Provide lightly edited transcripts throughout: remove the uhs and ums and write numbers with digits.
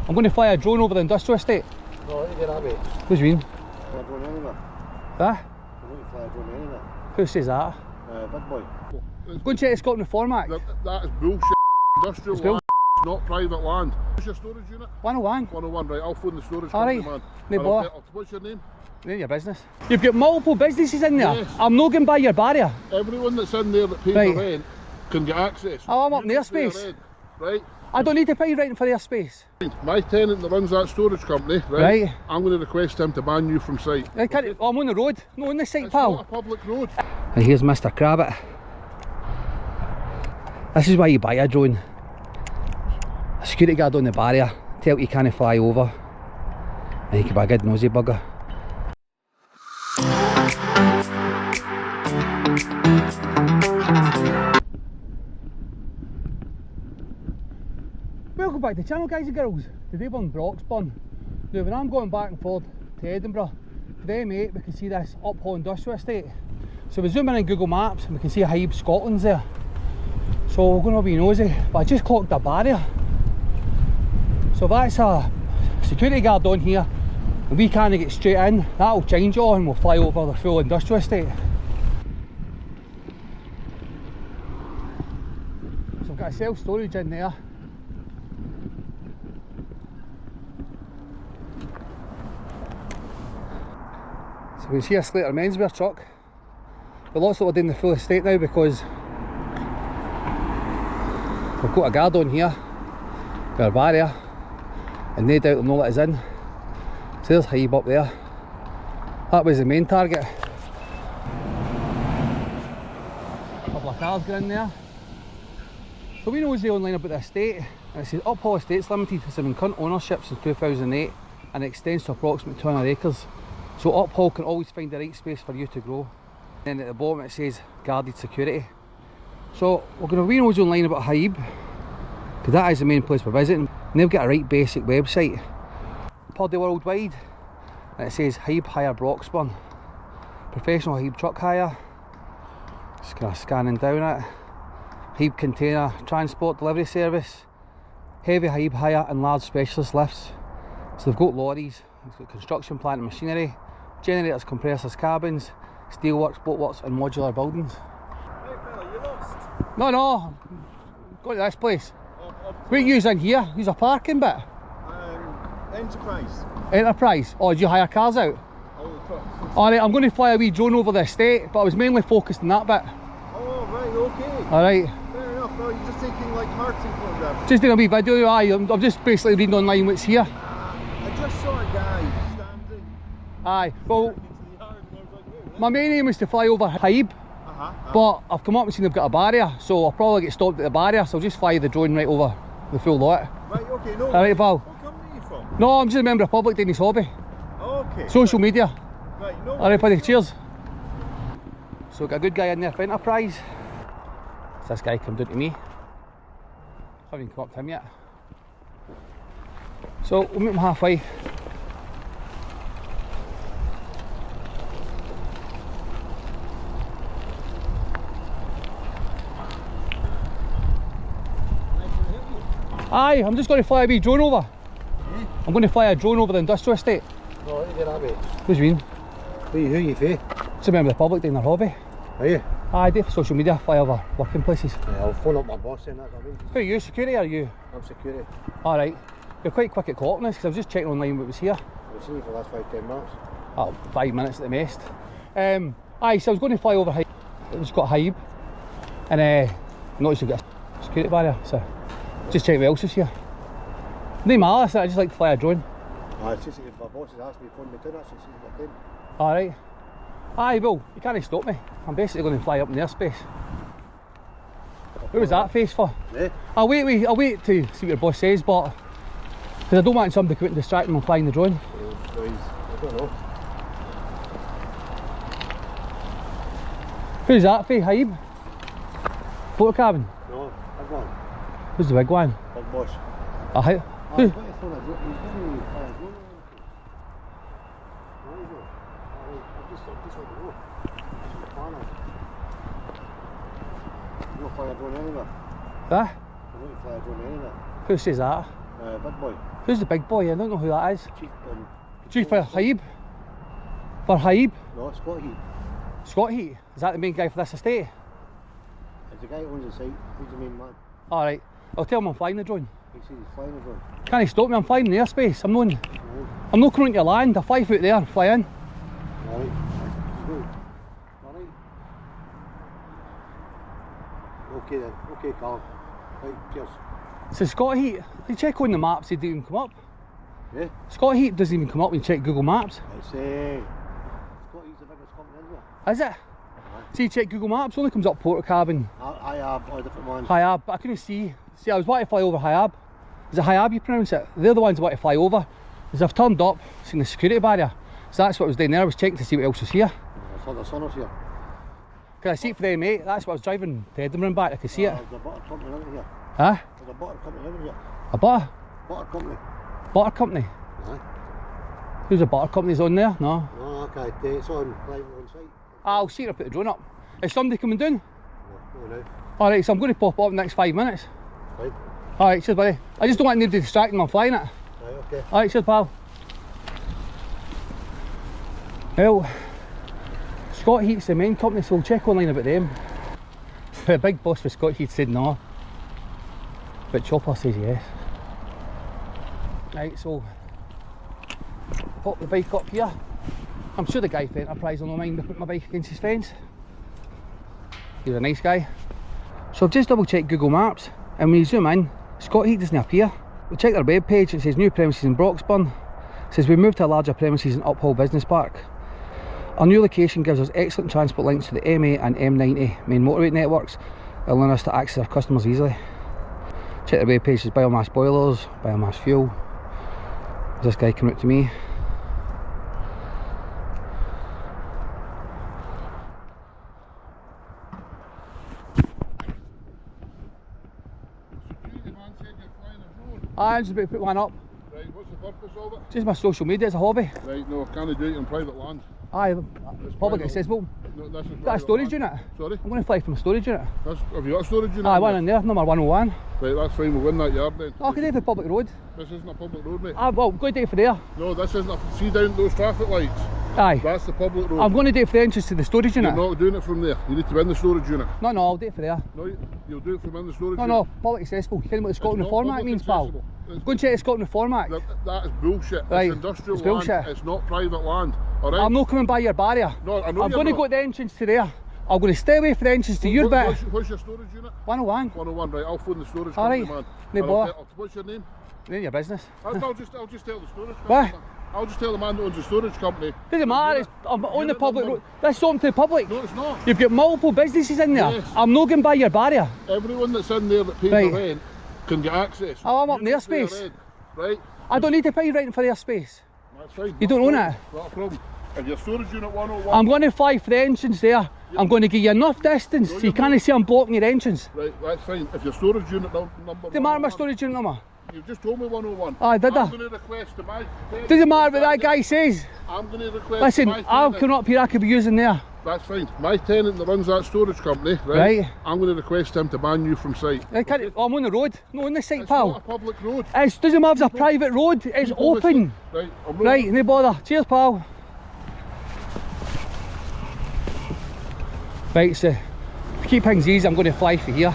I'm going to fly a drone over the industrial estate. No, let me get that bit. What do you mean? Fly a drone anywhere. Huh? I'm going to fly a drone anywhere. Who says that? Big boy. Go and check the Scotland Reform Act. That is bullshit. Industrial land, not private land. What's your storage unit? 101. 101, right, I'll phone the storage Alright, company, man. no bother. What's your name? Name your business. You've got multiple businesses in there. Yes. I'm not going by your barrier. Everyone that's in there that pays Right. the rent can get access. Oh, I'm up You in their don't pay space. rent, right? I don't need to pay rent for their space. My tenant that runs that storage company, Right. I'm going to request him to ban you from site. I can't, I'm on the road, not on the site, It's pal. not a public road. And here's Mr. Crabbit. This is why you buy a drone. A security guard on the barrier, tell you can't fly over, and you can be a good nosy bugger. Welcome back to the channel, guys and girls. Today we're in Broxburn. Now when I'm going back and forth to Edinburgh, for the M8 we can see this Uphall Industrial Estate. So we zoom in on Google Maps and we can see Hiab Scotland's there. So we're going to be nosy, but I just clocked a barrier. So that's a security guard on here and we can't get straight in. That'll change it all and we'll fly over the full industrial estate. So I've got a self-storage in there. So we can see a Slater menswear truck. But lots of what we're doing the full estate now because we've got a guard on here with our barrier and no doubt they'll know let us in. So there's Hiab up there. That was the main target. A couple of cars got in there. So we know the online about the estate and it says Uphall Estates Limited has been in current ownership since 2008 and extends to approximately 200 acres. So Uphall can always find the right space for you to grow. And at the bottom it says guarded security. So we're going to read online about Hiab because that is the main place we're visiting. And they've got a right basic website. Per day worldwide. And it says Hiab Hire Broxburn. Professional Hiab truck hire. Just kind of scanning down it. Hiab container transport delivery service. Heavy Hiab hire and large specialist lifts. So they've got lorries, they've got construction plant and machinery, generators, compressors, cabins, steelworks, boatworks and modular buildings. Hey fella, you lost? No, go to this place. What are you in here? Use a parking bit. Enterprise. Enterprise? Oh, did you hire cars out? All the trucks. Alright, I'm going to fly a wee drone over the estate, but I was mainly focused on that bit. Oh, right, okay. Alright. Fair enough. Well, you're just taking like marketing photographs. Just doing a wee video, aye. I'm just basically reading online what's here. I just saw a guy standing Aye, well, into the yard and I was like, hey, my main aim was to fly over Hiab, but I've come up and seen they've got a barrier, so I'll probably get stopped at the barrier, so I'll just fly the drone right over the full lot. Right, okay, no. Alright, pal. What company are you from? No, I'm just a member of the public doing his hobby. Okay. Social media. Right, no. Alright, buddy, cheers. So we've got a good guy in there for Enterprise. So this guy come down to me. Haven't even come up to him yet. So we'll meet him halfway. Aye, I'm just going to fly a wee drone over. I'm going to fly a drone over the industrial estate. No, let me get that bit. What do you mean? Who are you for? It's a member of the public doing their hobby. Are you? Aye, I do for social media, fly over working places. Yeah, I'll phone up my boss saying that. Who are you, security or are you? I'm security. Alright, you're quite quick at clocking this because I was just checking online what was here. I've seen you for the last 5-10 minutes. Oh, 5 minutes at the most. Aye, so I was going to fly over Hiab. It was got Hiab. And I noticed you've got a security barrier, so just checking what else is here. No matter, so I just like to fly a drone. It's just that my boss has asked me to phone me to that, so it's what I'm doing. Alright. Aye, well, you can't stop me. I'm basically going to fly up in their space. What was that face for? Eh? I'll wait to see what your boss says, but because I don't want somebody to come out and distract me when flying the drone. I don't know. Who's that for? Hiab? Portakabin? No, big one. Who's the big one? Big boss. Who? He's got to phone a drone. He's giving me a drone. There you go. I just want to know. That's the plan. You don't fly a drone anywhere. Huh? I don't fly a drone anywhere. Who says that? Big boy. Who's the big boy? I don't know who that is. Chief. Chief for Hiab? For Hiab? No, Scott Heat. Scott Heat? Is that the main guy for this estate? It's the guy who owns the site. He's the main man. Alright, I'll tell him I'm flying the drone. He says he's flying the drone. Can't he stop me? I'm flying in airspace. I'm No. not coming into your land. I fly out there and fly in. Alright. Good. Alright. Okay then. Okay, Carl. Right, cheers. So Scott Heat, you check on the maps, they don't even come up. Yeah? Scott Heat doesn't even come up when you check Google Maps. It's Scott Heat's the biggest company in there. Is it? See, you check Google Maps, only comes up Portakabin, I have all different ones. Hiab, but I couldn't see. See, I was wanting to fly over Hiab. Is it Hiab you pronounce it? They're the ones I want to fly over. As I've turned up, seen the security barrier. So that's what I was doing there, I was checking to see what else was here. I thought the sun was here. Can I see it for the M8? That's what I was driving to Edinburgh and back, I could see it. There's a butter company over here. Huh? There's a butter company over here. A butter? Butter company. Butter company? Aye. Who's the butter company's on there? No. No, okay, it's on private on site. I'll see it, I'll put the drone up. Is somebody coming down? No, no. Alright, so I'm going to pop up in the next 5 minutes. Right. Alright, cheers buddy. I just don't want anybody distracting me, I'm flying it. Right, okay. Alright, cheers pal. Well, Scott Heat's the main company, so we'll check online about them. The big boss for Scott Heat said no, but Chopper says yes. Right, so pop the bike up here. I'm sure the guy for Enterprise will not mind me putting my bike against his fence. He's a nice guy. So I've just double checked Google Maps, and when you zoom in, Scott Heat doesn't appear. We checked their web page, it says new premises in Broxburn. It says we moved to a larger premises in Uphall Business Park. Our new location gives us excellent transport links to the M8 and M90 main motorway networks, allowing us to access our customers easily. Check the web page, says biomass boilers, biomass fuel. This guy came out to me. I'm just about to put one up. Right, what's the purpose of it? Just my social media, it's a hobby. Right, no, can't do it on private land. Aye, it's public private. accessible. No, this is Got a private storage land. unit. Sorry? I'm going to fly from a storage unit. Have you got a storage unit? Aye, in one there? in there, number 101. Right, that's fine, we'll win that yard then. Oh, I could do it for public road. This isn't a public road, mate. Aye, well, I'm going to do it for there. No, this isn't a... See down those traffic lights? Aye. That's the public road. I'm going to do it for the entrance to the storage unit. You're not doing it from there. You need to win the storage unit. No, I'll do it for there. No, you'll do it from in the storage No, unit. public accessible. You know what the Scotland not Reform Act public means, pal? accessible. Go and check the Scotland Reform Act. That is bullshit. Right, It's industrial it's land. bullshit. It's not private land. Alright? I'm not coming by your barrier. No, I know I'm you're going to not. go to the entrance to there. I'm going to stay away from the entrance to your bit. What's your storage unit? 101. 101, right, I'll phone the storage All company, right, man. no And bother. What's your name? None of your business. I'll just tell the storage company. What? I'll just tell the man that owns the storage company. Doesn't matter, I'm on the public road. That's open to the public. No, it's not. You've got multiple businesses in there. Yes. I'm not going by your barrier. Everyone that's in there that pays Right. the rent can get access. Oh, I'm up in You their don't pay space. rent, right? I don't need to pay rent for their space. That's fine. You don't own it? Not a problem. And your storage unit 101. I'm going to fly for the entrance there. I'm going to give you enough distance so you can't see I'm blocking your entrance. Right, that's fine. If your storage unit number... Doesn't matter my storage unit number. You just told me 101. Aye, did I? I'm going to request to my... Doesn't matter what that guy says. I'm going to request Listen, to my I'll tenant. come up here, I could be using there. That's fine. My tenant that runs that storage company, Right. I'm going to request him to ban you from site. I can't, I'm on the road, not on the site, It's not a pal. public road. It doesn't matter if it's a private road, it's People open. listen. Right, I'm not... Right, no bother. Cheers, pal. Right, so to keep things easy, I'm going to fly for here.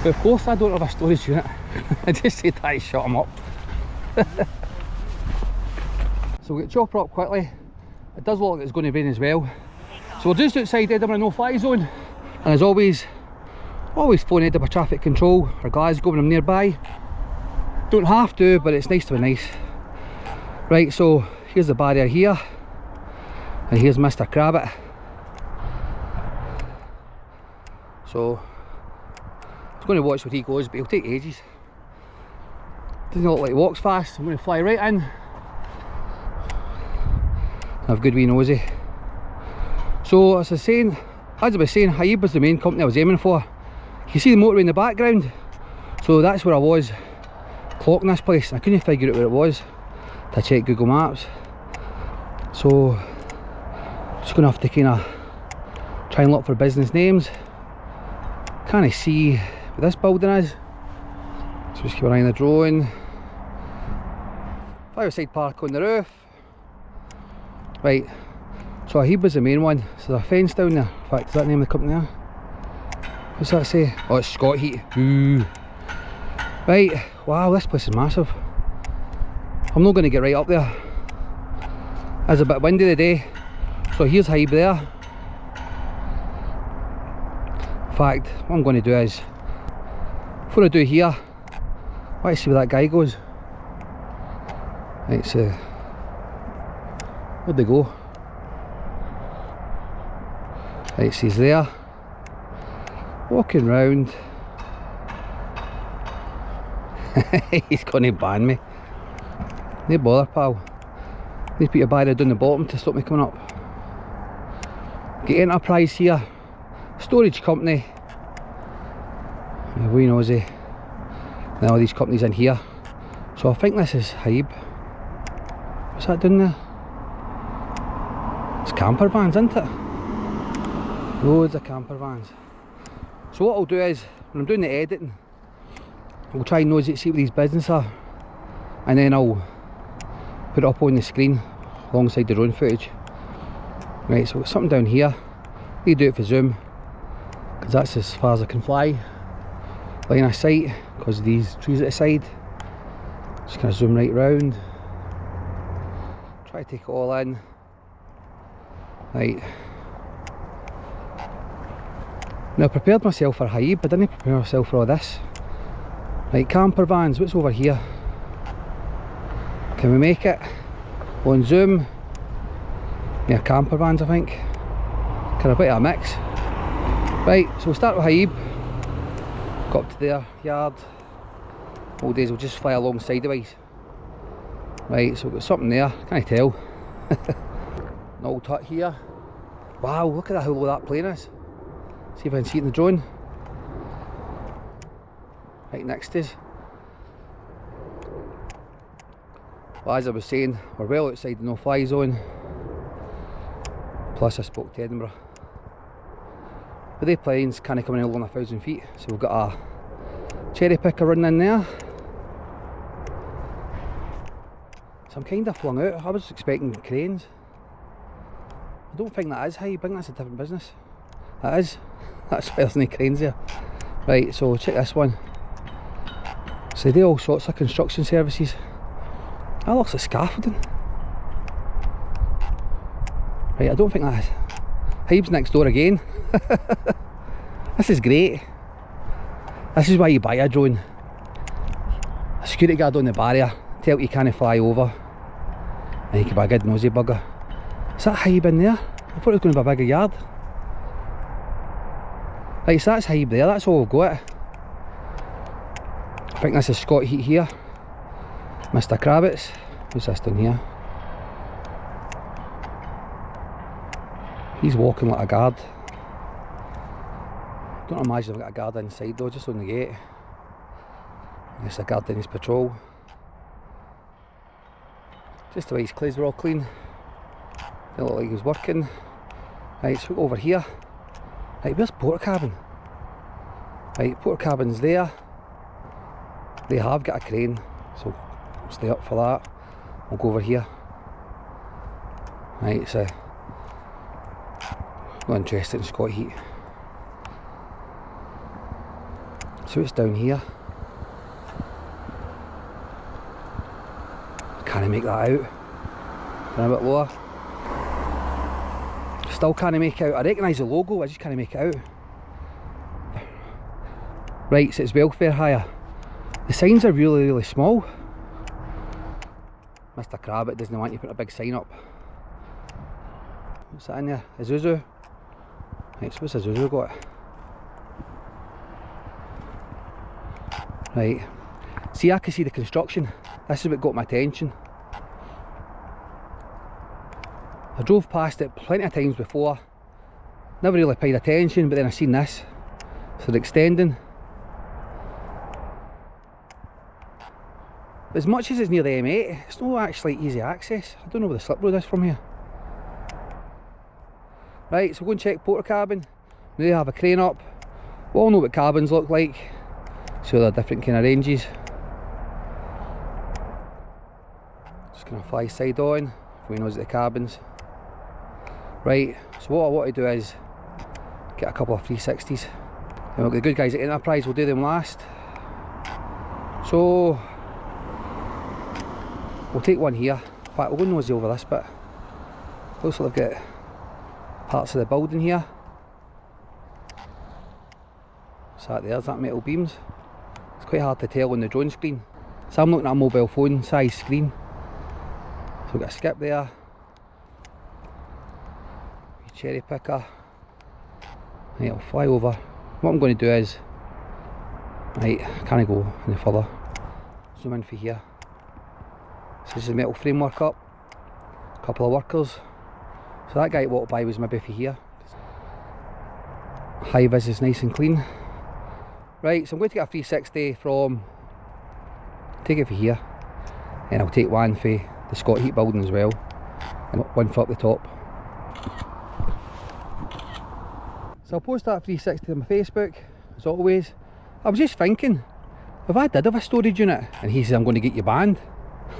But of course, I don't have a storage unit. I just said that I shut him up. So we'll get chopper up quickly. It does look like it's going to rain as well. So we're just outside Edinburgh no fly zone. And as always phone Edinburgh traffic control or Glasgow when I'm nearby. Don't have to, but it's nice to be nice. Right, so here's the barrier here. And here's Mr. Crabbit. So I'm going to watch where he goes, but he'll take ages. Doesn't look like he walks fast. I'm going to fly right in. Have good wee nosy. So as I was saying, Hiab was the main company I was aiming for. You see the motorway in the background? So that's where I was clocking this place. I couldn't figure out where it was to check Google Maps. So just going to have to kind of try and look for business names. Can't see what this building is. So just keep an eye on the drone. Five-side park on the roof. Right, so Hiab was the main one. So there's a fence down there. In fact, is that the name of the company there? What's that say? Oh, it's Scott Heat. Ooh. Right, wow, this place is massive. I'm not going to get right up there. It's a bit windy today. So here's Hiab there. In fact, what I'm going to do is, before I do here, I want to see where that guy goes. Right, so where'd they go? Right, so he's there, walking round. He's gonna ban me. No bother, pal. Need to put your barrier down the bottom to stop me coming up. Get Enterprise here, storage company. We nosy. Now all these companies in here. So I think this is Hiab. What's that down there? It's camper vans, isn't it? Loads of camper vans. So what I'll do is, when I'm doing the editing, I'll try and nosy see what these businesses are, and then I'll put it up on the screen alongside the drone footage. Right, so we've got something down here. You do it for zoom, because that's as far as I can fly. Line of sight, because of these trees at the side. Just kind of zoom right round. Try to take it all in. Right. Now I prepared myself for Hiab, but I didn't prepare myself for all this. Right, camper vans, what's over here? Can we make it on zoom? Yeah, camper vans I think. Kind of a bit of a mix. Right, so we'll start with Hiab. Go up to their yard. All days we'll just fly along sideways. Right, so we've got something there, can't tell. An old hut here. Wow, look at how low that plane is. See if I can see it in the drone. Right next to us. Well, as I was saying, we're well outside the no-fly zone. Plus I spoke to Edinburgh. But they planes can't come in over 1,000 feet, so we've got a cherry picker running in there. So I'm kind of flung out. I was expecting cranes. I don't think that is Hiab. I think that's a different business. That is. That's why there's no cranes there. Right, so check this one. So they do all sorts of construction services. That looks like scaffolding. Right, I don't think that is. Hiab's next door again. This is great. This is why you buy a drone. A security guard on the barrier, tell you can't fly over, and you can buy a good nosy bugger. Is that Hiab in there? I thought it was going to be a bigger yard. Right, so that's Hiab there, that's all we've got. I think this is Scott Heat here. Mr. Kravitz. Who's this down here? He's walking like a guard. Don't imagine I've got a guard inside though, just on the gate. There's a guard in his patrol. Just the way his clothes were all clean. Didn't look like he was working. Right, so over here. Right, where's Portakabin? Right, Portakabin's there. They have got a crane, so we'll stay up for that. We'll go over here. Right, so not interested in Scott Heat. So it's down here. Can't make that out. Going a bit lower. Still can't make it out. I recognise the logo, I just can't make it out. Right, so it's welfare hire. The signs are really small. Mr. Kravitz doesn't want you to put a big sign up. What's that in there? Isuzu. Right, so what's Isuzu got? Right. See, I can see the construction. This is what got my attention. I drove past it plenty of times before. Never really paid attention, but then I seen this. So they're extending. But as much as it's near the M8, it's not actually easy access. I don't know where the slip road is from here. Right, so we'll go and check Portakabin. They have a crane up. We all know what cabins look like. So they're different kind of ranges. Just gonna fly side on, we knows the cabins. Right, so what I want to do is get a couple of 360s. And look, the good guys at Enterprise will do them last. So we'll take one here. In fact, we'll go nosy over this bit. Looks like they've got parts of the building here. So there's that metal beams. It's quite hard to tell on the drone screen. So I'm looking at a mobile phone size screen. So we've got a skip there. Cherry picker. Right, I'll fly over. What I'm going to do is, right, can't go any further. Zoom in for here. So this is the metal framework up. A couple of workers. So that guy walked by was maybe for here. High vis is nice and clean. Right, so I'm going to get a 360 from, take it for here, and I'll take one for the Scott Heat building as well, and one for up the top. So I'll post that 360 on my Facebook, as always. I was just thinking, if I did have a storage unit, and he says I'm going to get you banned,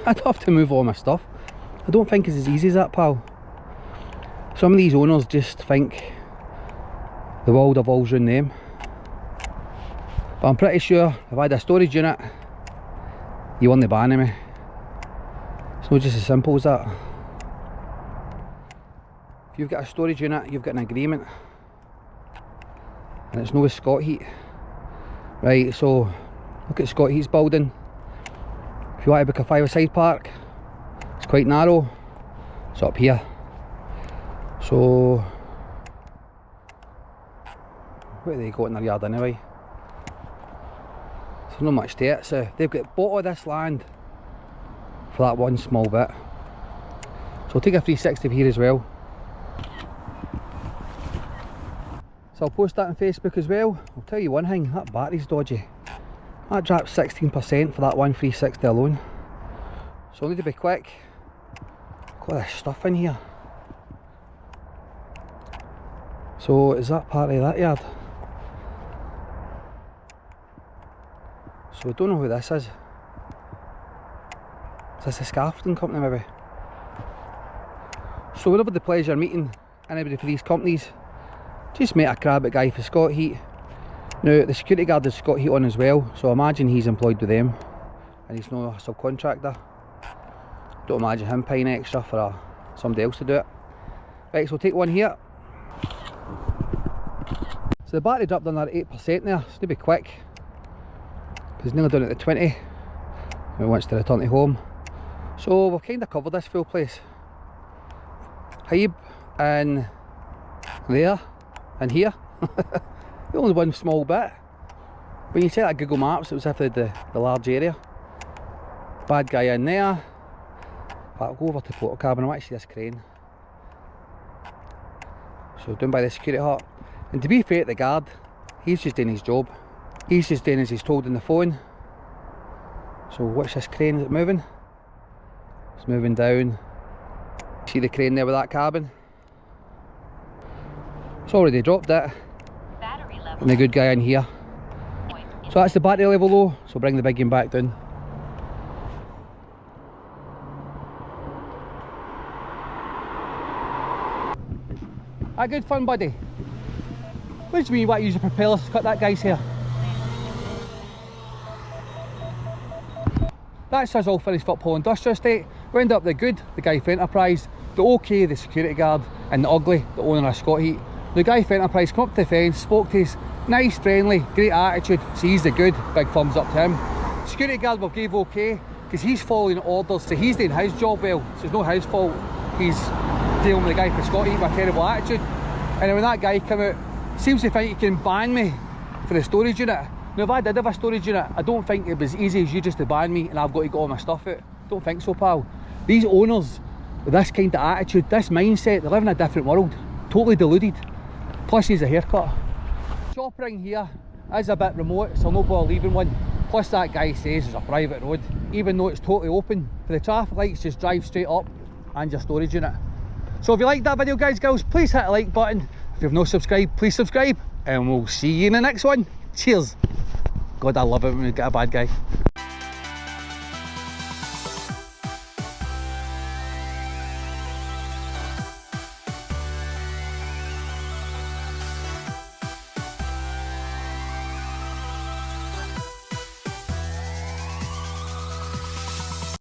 I'd have to move all my stuff. I don't think it's as easy as that, pal. Some of these owners just think the world revolves around them. But I'm pretty sure if I had a storage unit, you weren't banning me. It's not just as simple as that. If you've got a storage unit, you've got an agreement. And it's no Scott Heat. Right, so look at Scott Heat's building. If you want to book a 5-a-side park, it's quite narrow. It's up here. So what do they got in their yard anyway? There's not much to it, so they've got bought all this land for that one small bit. So I'll take a 360 here as well. So I'll post that on Facebook as well. I'll tell you one thing, that battery's dodgy. That dropped 16% for that one 360 alone. So I need to be quick. Got this stuff in here. So is that part of that yard? So I don't know who this is. Is this a scaffolding company maybe? So whenever the pleasure meeting anybody for these companies, just met a crab guy for Scott Heat. Now the security guard has Scott Heat on as well, so I imagine he's employed with them and he's not a subcontractor. Don't imagine him paying extra for somebody else to do it. Right, so we'll take one here. So the battery dropped another 8% there, so need to be quick. Because nearly done it at 20. And it wants to return to home. So we've kind of covered this full place. Hiab and there and here. Only one small bit. When you check that Google Maps, it was after the large area. Bad guy in there. But I'll go over to Portakabin. I want to see this crane. So down by the security hut. And to be fair to the guard, he's just doing his job. He's just doing as he's told on the phone. So watch this crane, is it moving? It's moving down. See the crane there with that cabin? It's already dropped it. And the good guy in here. So that's the battery level low, so bring the big one back down. Good fun, buddy. What do you mean you want to use the propellers to cut that guy's hair? That's us all finished for Uphall Industrial Estate. We ended up the good, the guy for Enterprise, the okay, the security guard, and the ugly, the owner of Scott Heat. The guy for Enterprise come up to the fence, spoke to us, nice, friendly, great attitude, so he's the good, big thumbs up to him. Security guard will give okay, because he's following orders, so he's doing his job well, so it's not his fault. He's dealing with the guy for Scott Heat with a terrible attitude. And then when that guy came out, seems to think he can ban me for the storage unit. Now if I did have a storage unit, I don't think it was easy as you just to ban me and I've got to get all my stuff out. Don't think so, pal. These owners with this kind of attitude, this mindset, they live in a different world. Totally deluded. Plus he's a haircut. Shop ring here is a bit remote, so no bother leaving one. Plus that guy says it's a private road, even though it's totally open. For the traffic lights, just drive straight up and your storage unit. So if you liked that video, guys, girls, please hit the like button. If you've not subscribed, please subscribe, and we'll see you in the next one. Cheers. God, I love it when we get a bad guy.